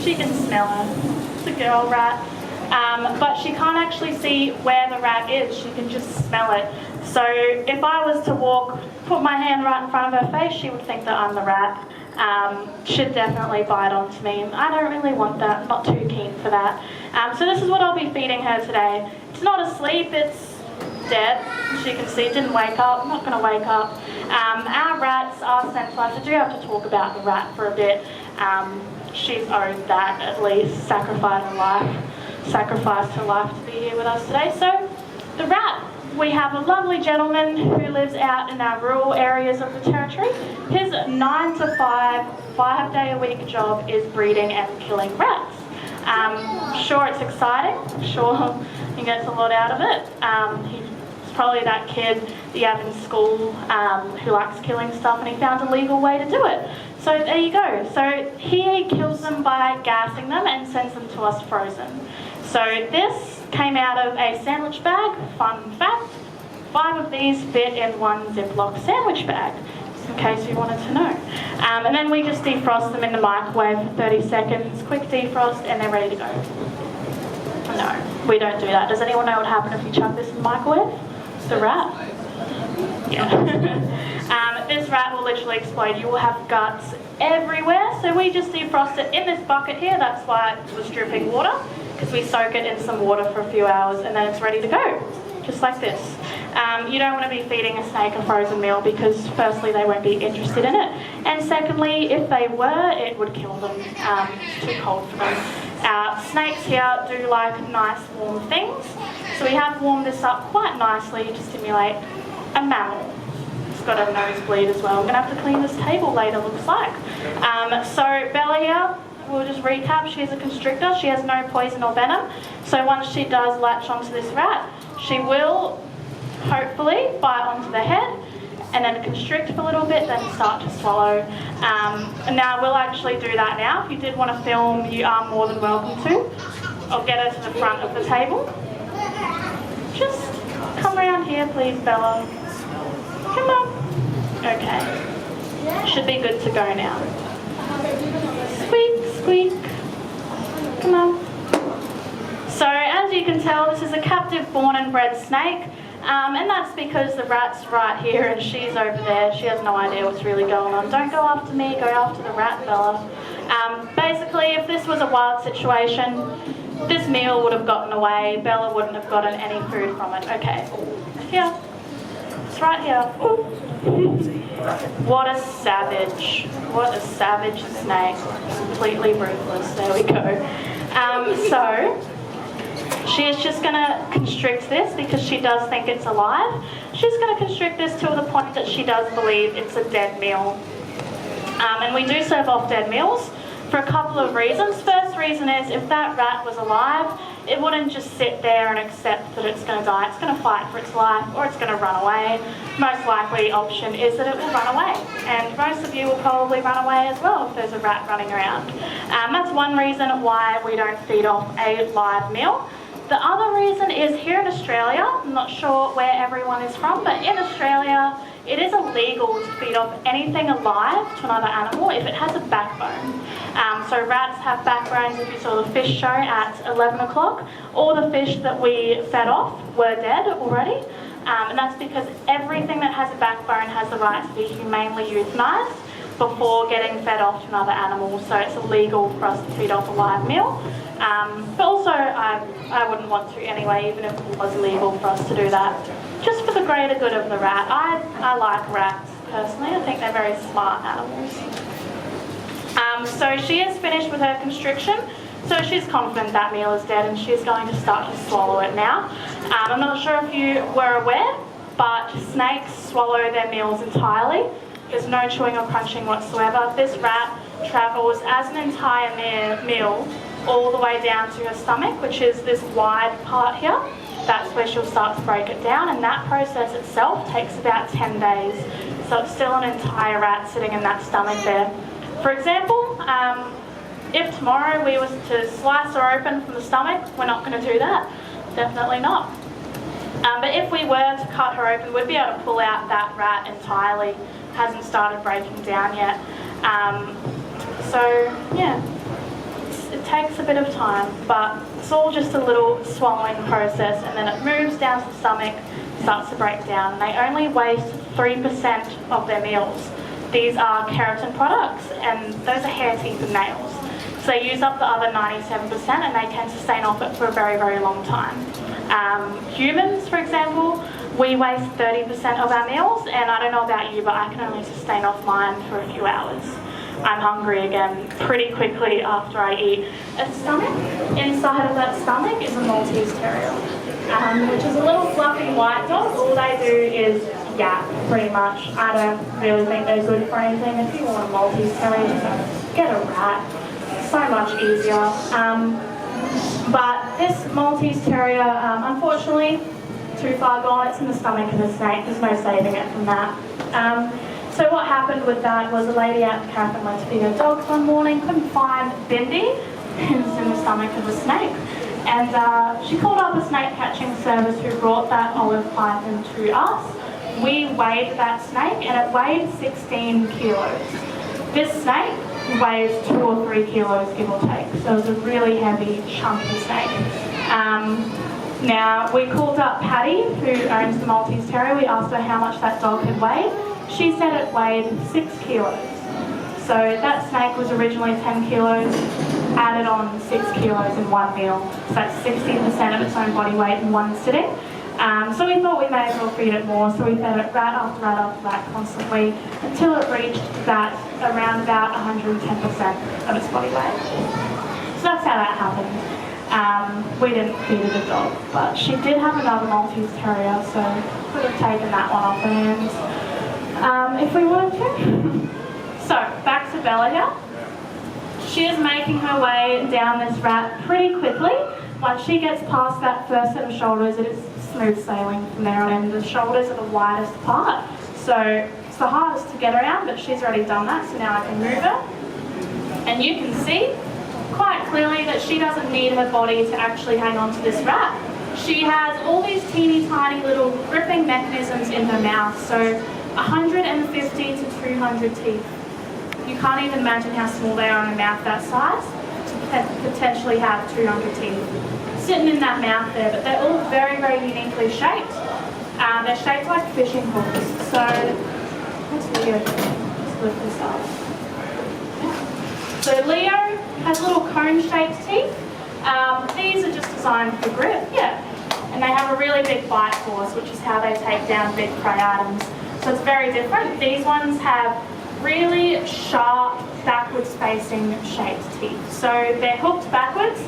She can smell her. It's a girl rat. But she can't actually see where the rat is. She can just smell it. So if I was to put my hand right in front of her face, she would think that I'm the rat. She'd definitely bite onto me. I don't really want that. I'm not too keen for that. So this is what I'll be feeding her today. It's not asleep. It's dead. As you can see, it didn't wake up. I'm not going to wake up. Our rats are sensitized. I do have to talk about the rat for a bit. She's owed that at least. Sacrificed her life to be here with us today. So the rat. We have a lovely gentleman who lives out in our rural areas of the territory. His 9 to 5, 5-day-a-week job is breeding and killing rats. Sure, it's exciting. Sure, he gets a lot out of it. He's probably that kid that you have in school who likes killing stuff, and he found a legal way to do it. So there you go. So he kills them by gassing them and sends them to us frozen. So this came out of a sandwich bag. Fun fact, 5 of these fit in one Ziploc sandwich bag, just in case you wanted to know. And then we just defrost them in the microwave for 30 seconds, quick defrost, and they're ready to go. No, we don't do that. Does anyone know what happened if you chuck this in the microwave? The rat? Yeah. This rat will literally explode. You will have guts everywhere. So we just defrost it in this bucket here. That's why it was dripping water, because we soak it in some water for a few hours and then it's ready to go, just like this. You don't want to be feeding a snake a frozen meal because firstly they won't be interested in it, and secondly if they were it would kill them. It's too cold for them. Snakes here do like nice warm things, so we have warmed this up quite nicely to stimulate a mammal. It's got a nosebleed as well. I'm going to have to clean this table later, looks like. So Bella here, we'll just recap, she's a constrictor. She has no poison or venom. So once she does latch onto this rat, she will hopefully bite onto the head and then constrict for a little bit, then start to swallow. And now we'll actually do that now. If you did want to film, you are more than welcome to. I'll get her to the front of the table. Just come around here please, Bella. Come on. Okay. Should be good to go now. Squeak, squeak. Come on. So as you can tell, this is a captive born and bred snake. And that's because the rat's right here and she's over there. She has no idea what's really going on. Don't go after me, go after the rat, Bella. Basically, if this was a wild situation, this meal would have gotten away. Bella wouldn't have gotten any food from it. Okay. Here. It's right here. Ooh. What a savage. What a savage snake. Completely ruthless. There we go. So she is just going to constrict this because she does think it's alive. She's going to constrict this to the point that she does believe it's a dead meal. And we do serve off dead meals for a couple of reasons. First reason is if that rat was alive, it wouldn't just sit there and accept that it's going to die. It's going to fight for its life or it's going to run away. Most likely option is that it will run away. And most of you will probably run away as well if there's a rat running around. That's one reason why we don't feed off a live meal. The other reason is here in Australia, I'm not sure where everyone is from, but in Australia it is illegal to feed off anything alive to another animal if it has a backbone. So rats have backbones. If you saw the fish show at 11 o'clock, all the fish that we fed off were dead already. And that's because everything that has a backbone has the right to be humanely euthanized before getting fed off to another animal. So it's illegal for us to feed off a live meal. But also I wouldn't want to anyway, even if it was illegal for us to do that. Just for the greater good of the rat. I like rats personally. I think they're very smart animals. So she is finished with her constriction. So she's confident that meal is dead and she's going to start to swallow it now. I'm not sure if you were aware, but snakes swallow their meals entirely. There's no chewing or crunching whatsoever. This rat travels as an entire meal all the way down to her stomach, which is this wide part here. That's where she'll start to break it down, and that process itself takes about 10 days. So it's still an entire rat sitting in that stomach there. For example, if tomorrow we was to slice her open from the stomach, we're not going to do that. Definitely not. But if we were to cut her open, we'd be able to pull out that rat entirely. Hasn't started breaking down yet. So yeah, it's takes a bit of time, but it's all just a little swallowing process, and then it moves down to the stomach, starts to break down. They only waste 3% of their meals. These are keratin products, and those are hair, teeth and nails. So they use up the other 97%, and they can sustain off it for a very, very long time. Humans, for example, we waste 30% of our meals, and I don't know about you, but I can only sustain off mine for a few hours. I'm hungry again pretty quickly after I eat. A stomach, inside of that stomach is a Maltese Terrier, which is a little fluffy white dog. All they do is yap, pretty much. I don't really think they're good for anything. If you want a Maltese Terrier, just get a rat. So much easier. But this Maltese Terrier, unfortunately, too far gone. It's in the stomach of a snake. There's no saving it from that. So what happened with that was a lady out in the caravan went to feed her dogs one morning, couldn't find Bindi, who's in the stomach of a snake. And she called up a snake catching service who brought that olive python to us. We weighed that snake and it weighed 16 kilos. This snake weighs 2 or 3 kilos, give or take. So it was a really heavy, chunky snake. Now, we called up Patty, who owns the Maltese Terrier. We asked her how much that dog had weighed. She said it weighed 6 kilos. So that snake was originally 10 kilos, added on 6 kilos in one meal. So that's 60% of its own body weight in one sitting. So we thought we may as well feed it more, so we fed it rat after rat after rat constantly until it reached that around about 110% of its body weight. So that's how that happened. We didn't feed it a dog, but she did have another Maltese Terrier, so could have taken that one off her hands if we wanted to. So back to Bella here. She is making her way down this rat pretty quickly. Once she gets past that first set of shoulders, it is smooth sailing from there on in. The shoulders are the widest part, so it's the hardest to get around, but she's already done that, so now I can move her. And you can see quite clearly that she doesn't need her body to actually hang on to this rat. She has all these teeny tiny little gripping mechanisms in her mouth, so 150 to 200 teeth. You can't even imagine how small they are in a mouth that size to potentially have 200 teeth sitting in that mouth there, but they're all very, very uniquely shaped. They're shaped like fishing hooks. So let's just lift this up. So Leo has little cone-shaped teeth. These are just designed for grip, and they have a really big bite force, which is how they take down big prey items. So it's very different. These ones have really sharp, backwards-facing shaped teeth. So they're hooked backwards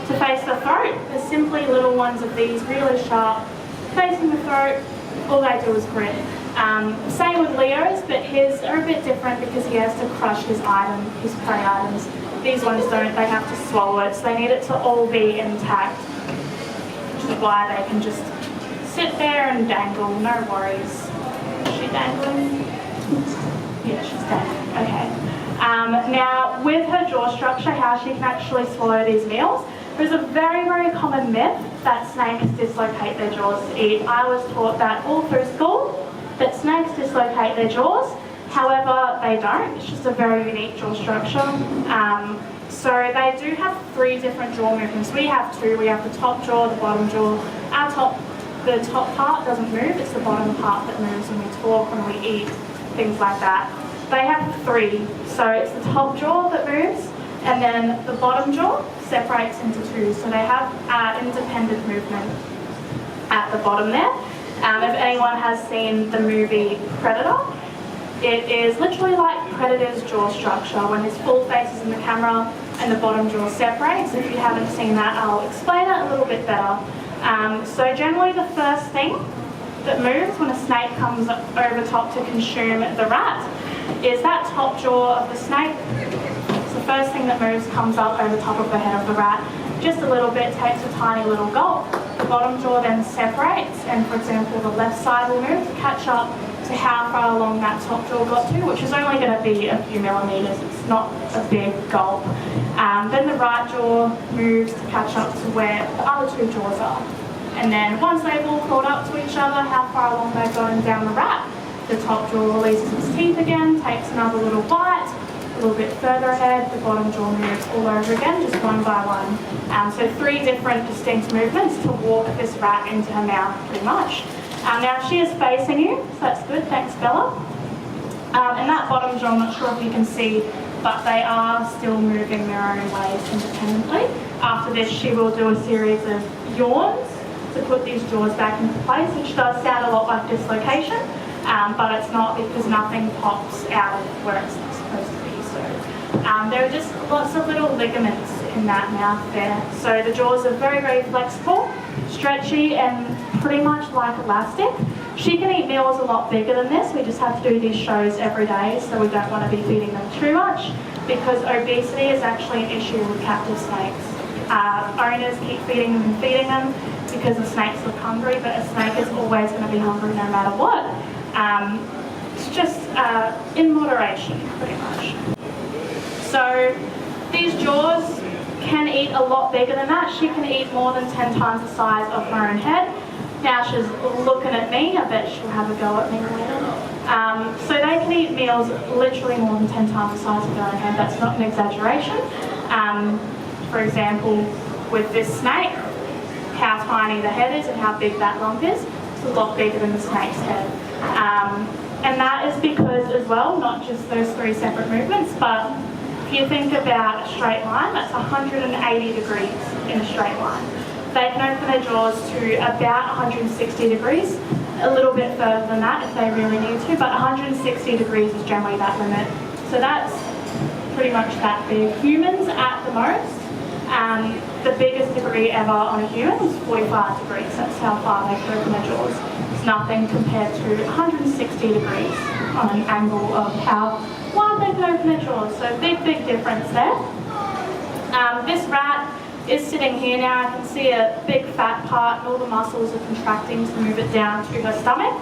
to face the throat. There's simply little ones of these, really sharp, facing the throat. All they do is grip. Same with Leo's, but his are a bit different because he has to crush his his prey items. These ones don't, they have to swallow it, so they need it to all be intact, which is why they can just sit there and dangle, no worries. Is she dangling? Yeah, she's dangling, okay. Now, with her jaw structure, how she can actually swallow these meals, there's a very, very common myth that snakes dislocate their jaws to eat. I was taught that all through school, that snakes dislocate their jaws. However, they don't. It's just a very unique jaw structure. So they do have 3 different jaw movements. We have 2. We have the top jaw, the bottom jaw. The top part doesn't move. It's the bottom part that moves when we talk, when we eat, things like that. They have 3. So it's the top jaw that moves, and then the bottom jaw separates into 2. So they have independent movement at the bottom there. If anyone has seen the movie Predator, it is literally like Predator's jaw structure when his full face is in the camera and the bottom jaw separates. If you haven't seen that, I'll explain it a little bit better. So generally the first thing that moves when a snake comes over top to consume the rat is that top jaw of the snake. So the first thing that moves comes up over top of the head of the rat, just a little bit, takes a tiny little gulp. The bottom jaw then separates, and for example the left side will move to catch up to how far along that top jaw got to, which is only going to be a few millimetres, it's not a big gulp. Then the right jaw moves to catch up to where the other 2 jaws are. And then once they've all caught up to each other, how far along they've gotten down the rat, the top jaw releases its teeth again, takes another little bite, the little bit further ahead, the bottom jaw moves all over again, just one by one. So 3 different distinct movements to walk this rat into her mouth, pretty much. Now she is facing you, so that's good, thanks Bella. And that bottom jaw, I'm not sure if you can see, but they are still moving their own ways independently. After this, she will do a series of yawns to put these jaws back into place, which does sound a lot like dislocation, but it's not, because nothing pops out of where it's not supposed to be. So there are just lots of little ligaments in that mouth there. So the jaws are very, very flexible, stretchy, and pretty much like elastic. She can eat meals a lot bigger than this. We just have to do these shows every day, so we don't want to be feeding them too much, because obesity is actually an issue with captive snakes. Owners keep feeding them because the snakes look hungry, but a snake is always going to be hungry no matter what. It's just in moderation, pretty much. So these jaws can eat a lot bigger than that. She can eat more than 10 times the size of her own head. Now she's looking at me. I bet she'll have a go at me later. So they can eat meals literally more than 10 times the size of their own head. That's not an exaggeration. For example, with this snake, how tiny the head is and how big that lump is, it's a lot bigger than the snake's head. And that is because as well, not just those 3 separate movements, but if you think about a straight line, that's 180 degrees in a straight line. They can open their jaws to about 160 degrees, a little bit further than that if they really need to, but 160 degrees is generally that limit. So that's pretty much that big. Humans at the most, the biggest degree ever on a human is 45 degrees. That's how far they can open their jaws. It's nothing compared to 160 degrees on an angle of how wide they can open their jaws. So big, big difference there. This rat is sitting here now. I can see a big fat part and all the muscles are contracting to move it down to her stomach,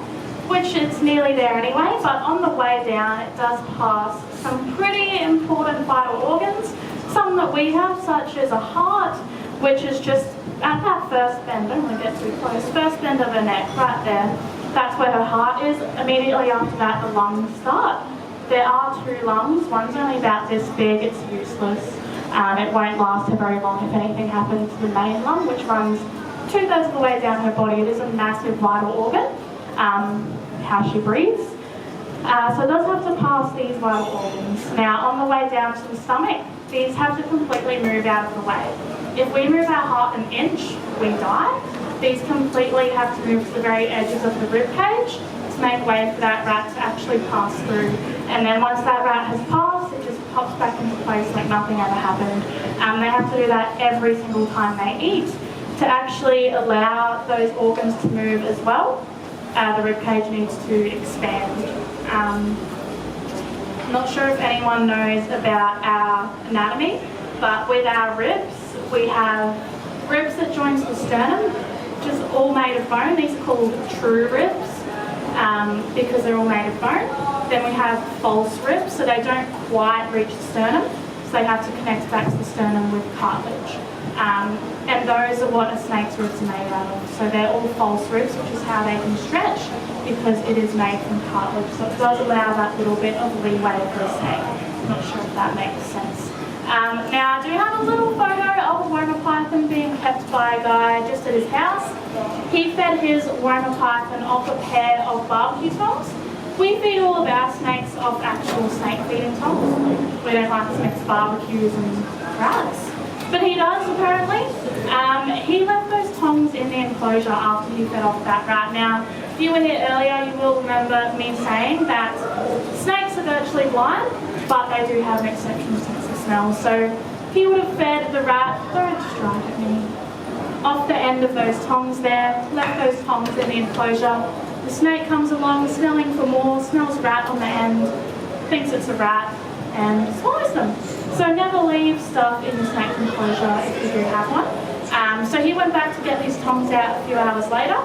which it's nearly there anyway, but on the way down it does pass some pretty important vital organs, some that we have, such as a heart, which is just at that first bend, don't want to get too close, first bend of her neck, right there. That's where her heart is. Immediately after that the lungs start. There are 2 lungs, one's only about this big, it's useless. It won't last her very long if anything happens to the main lung, which runs 2/3 of the way down her body. It is a massive vital organ, how she breathes. So it does have to pass these vital organs. Now, on the way down to the stomach, these have to completely move out of the way. If we move our heart an inch, we die. These completely have to move to the very edges of the rib cage to make way for that rat to actually pass through. And then once that rat has passed, it just pops back into place like nothing ever happened. They have to do that every single time they eat to actually allow those organs to move as well. The rib cage needs to expand. I'm not sure if anyone knows about our anatomy, but with our ribs, we have ribs that join to the sternum, which is all made of bone. These are called true ribs because they're all made of bone. Then we have false ribs, so they don't quite reach the sternum, so they have to connect back to the sternum with cartilage. And those are what a snake's ribs are made out of. So they're all false ribs, which is how they can stretch, because it is made from cartilage. So it does allow that little bit of leeway for a snake. I'm not sure if that makes sense. Now I do have a little photo of a wormer python being kept by a guy just at his house. He fed his wormer python off a pair of barbecue tongs. We feed all of our snakes off actual snake feeding tongs. We don't like to mix barbecues and rats. But he does, apparently. He left those tongs in the enclosure after he fed off that rat. Now, if you were here earlier, you will remember me saying that snakes are virtually blind, but they do have an exceptional sense of smell. So he would have fed the rat, don't strike at me, off the end of those tongs there, left those tongs in the enclosure. The snake comes along, smelling for more, smells rat on the end, thinks it's a rat, and swallows them. So never leave stuff in the snake enclosure if you do have one. So he went back to get these tongs out a few hours later.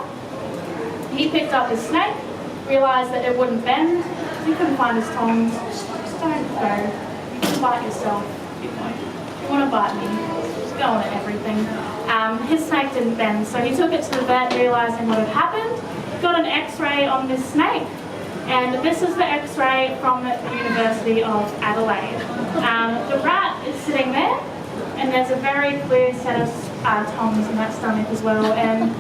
He picked up his snake, realised that it wouldn't bend. He couldn't find his tongs. Just don't go. You can bite yourself if you want. If you want to bite me, just go on at everything. His snake didn't bend, so he took it to the vet, realising what had happened. Got an X-ray on this snake, and this is the X-ray from the University of Adelaide. The rat is sitting there, and there's a very clear set of tongs in that stomach as well, and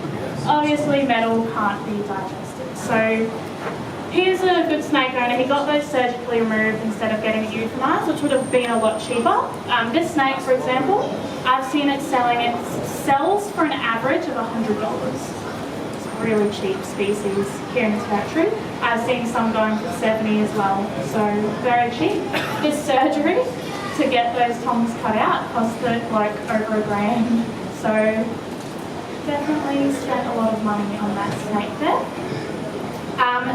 obviously metal can't be digested. So he's a good snake owner. He got those surgically removed instead of getting it euthanized, which would have been a lot cheaper. This snake, for example, I've seen it sells for an average of $100. It's a really cheap species here in this factory. I've seen some going for 70 as well, so very cheap. This surgery to get those tongs cut out costed like over $1,000. So definitely spent a lot of money on that snake there.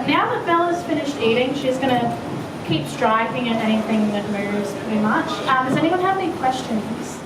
Now that Bella's finished eating, she's going to keep striking at anything that moves pretty much. Does anyone have any questions?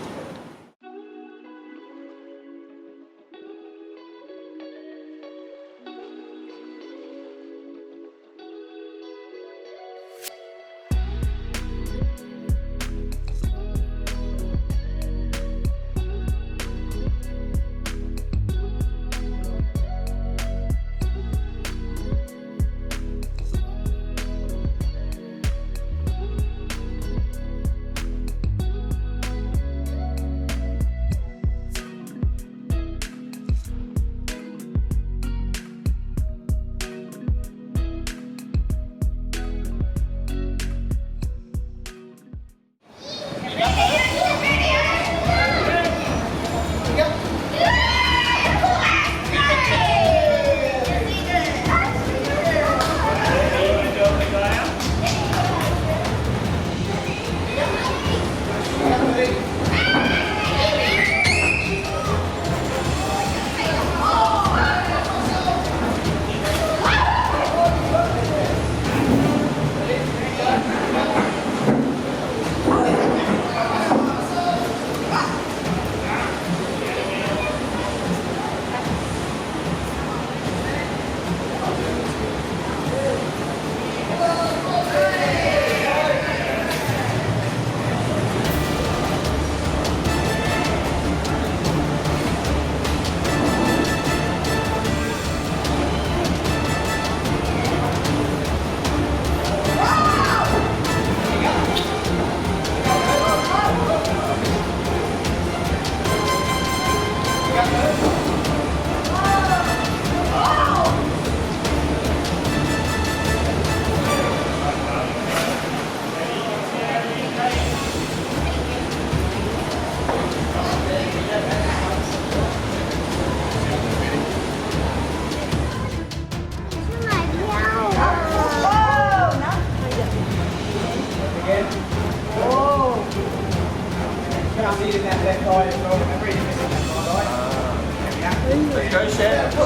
Let's go, Chef.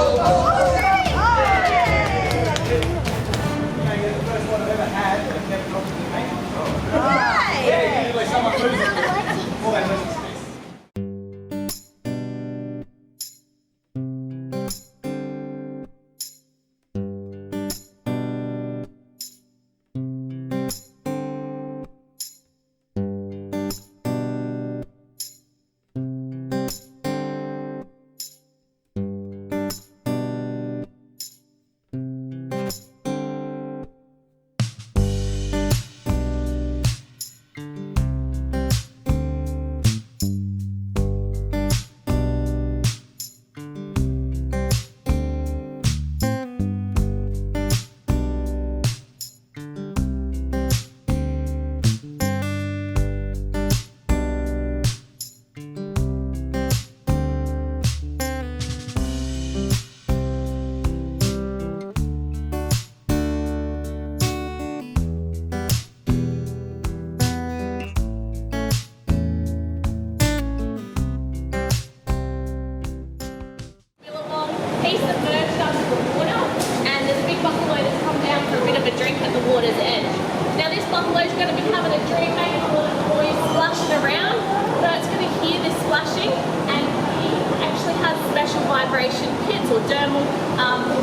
vibration pits or dermal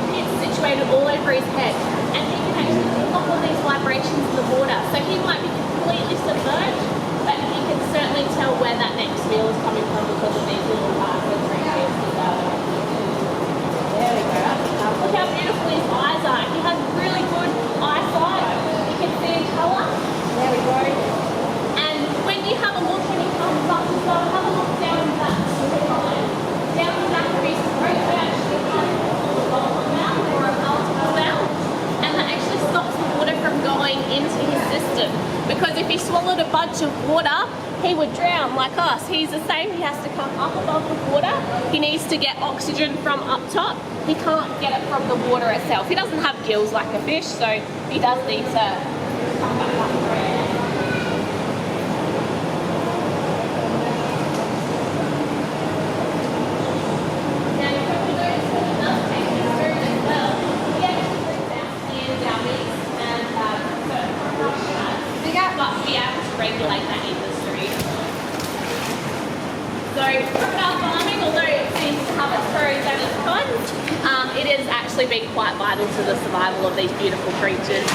pits situated all over his head, and he can actually pick up on these vibrations in the water. So he might be completely submerged, but he can certainly tell where that next meal is coming from because of these little frequencies. There we go. Look how beautiful his eyes are. He has really good eyesight. You can see in colour. There we go. And around like us. He's the same. He has to come up above the water. He needs to get oxygen from up top. He can't get it from the water itself. He doesn't have gills like a fish, so he does need to come back up through it. Now, you probably noticed that it does take his food as well. He actually brings out hands, our meats, and certain crocodiles, but to be able to regulate that industry. So crocodile farming, although it seems to have its pros and its cons, it has actually been quite vital to the survival of these beautiful creatures.